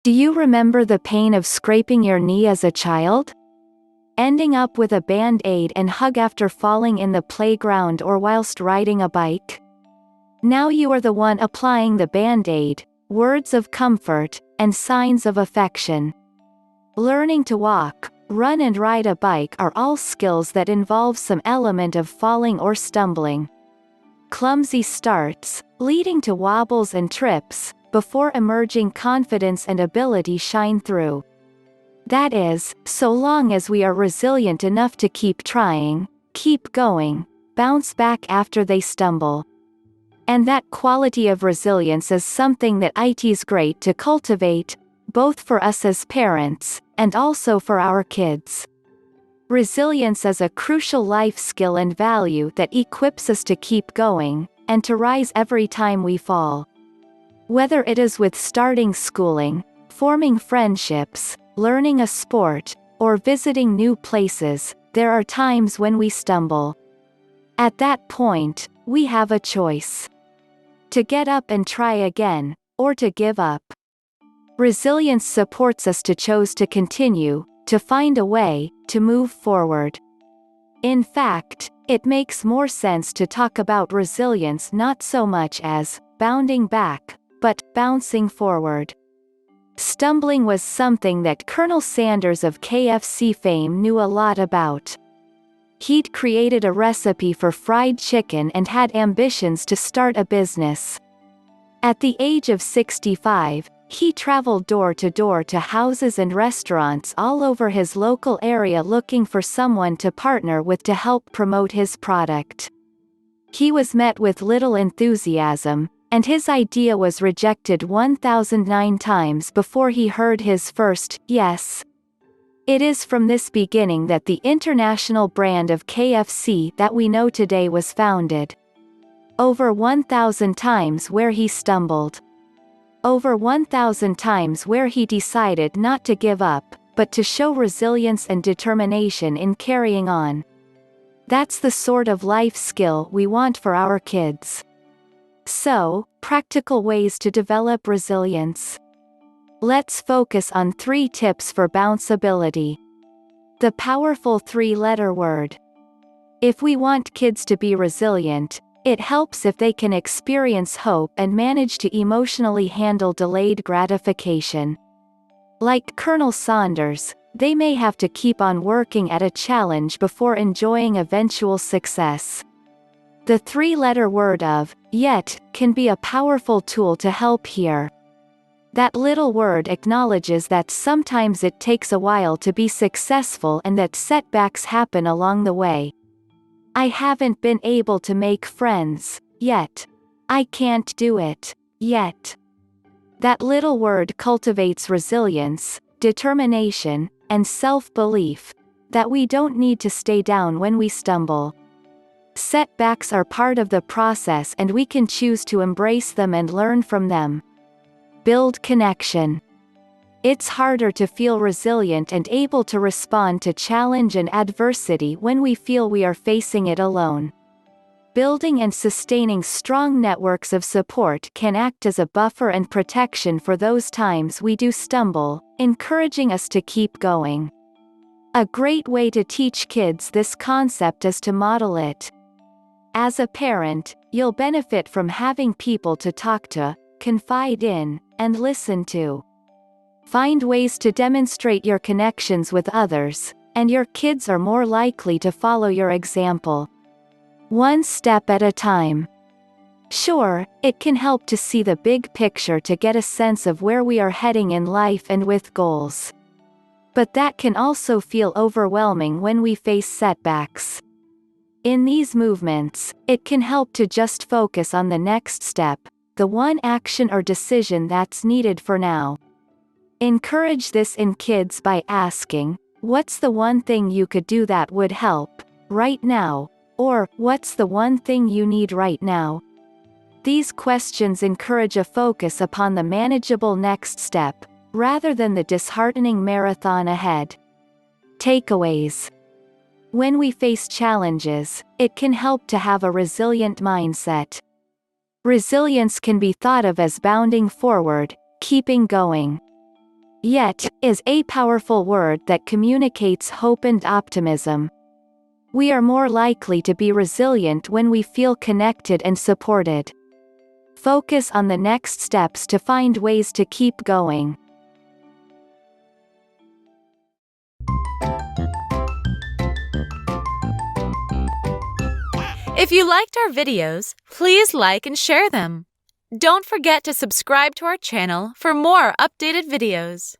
Do you remember the pain of scraping your knee as a child? Ending up with a band-aid and hug after falling in the playground or whilst riding a bike? Now you are the one applying the band-aid, words of comfort, and signs of affection. Learning to walk, run and ride a bike are all skills that involve some element of falling or stumbling. Clumsy starts, leading to wobbles and trips, before emerging confidence and ability shine through. That is, so long as we are resilient enough to keep trying, keep going, bounce back after they stumble. And that quality of resilience is something that IT's great to cultivate, both for us as parents, and also for our kids. Resilience is a crucial life skill and value that equips us to keep going, and to rise every time we fall. Whether it is with starting schooling, forming friendships, learning a sport, or visiting new places, there are times when we stumble. At that point, we have a choice. To get up and try again, or to give up. Resilience supports us to choose to continue, to find a way, to move forward. In fact, it makes more sense to talk about resilience not so much as bounding back, but bouncing forward. Stumbling was something that Colonel Sanders of KFC fame knew a lot about. He'd created a recipe for fried chicken and had ambitions to start a business. At the age of 65, he traveled door to door to houses and restaurants all over his local area looking for someone to partner with to help promote his product. He was met with little enthusiasm, and his idea was rejected 1,009 times before he heard his first yes. It is from this beginning that the international brand of KFC that we know today was founded. Over 1,000 times where he stumbled. Over 1,000 times where he decided not to give up, but to show resilience and determination in carrying on. That's the sort of life skill we want for our kids. So, practical ways to develop resilience. Let's focus on 3 tips for bounceability. The powerful 3-letter word. If we want kids to be resilient, it helps if they can experience hope and manage to emotionally handle delayed gratification. Like Colonel Sanders, they may have to keep on working at a challenge before enjoying eventual success. The 3-letter word of, yet, can be a powerful tool to help here. That little word acknowledges that sometimes it takes a while to be successful and that setbacks happen along the way. I haven't been able to make friends, yet. I can't do it, yet. That little word cultivates resilience, determination, and self-belief, that we don't need to stay down when we stumble. Setbacks are part of the process and we can choose to embrace them and learn from them. Build connection. It's harder to feel resilient and able to respond to challenge and adversity when we feel we are facing it alone. Building and sustaining strong networks of support can act as a buffer and protection for those times we do stumble, encouraging us to keep going. A great way to teach kids this concept is to model it. As a parent, you'll benefit from having people to talk to, confide in, and listen to. Find ways to demonstrate your connections with others, and your kids are more likely to follow your example. One step at a time. Sure, it can help to see the big picture to get a sense of where we are heading in life and with goals. But that can also feel overwhelming when we face setbacks. In these movements, it can help to just focus on the next step, the one action or decision that's needed for now. Encourage this in kids by asking, what's the one thing you could do that would help, right now? Or, what's the one thing you need right now? These questions encourage a focus upon the manageable next step, rather than the disheartening marathon ahead. Takeaways. When we face challenges, it can help to have a resilient mindset. Resilience can be thought of as bounding forward, keeping going. Yet, is a powerful word that communicates hope and optimism. We are more likely to be resilient when we feel connected and supported. Focus on the next steps to find ways to keep going. If you liked our videos, please like and share them. Don't forget to subscribe to our channel for more updated videos.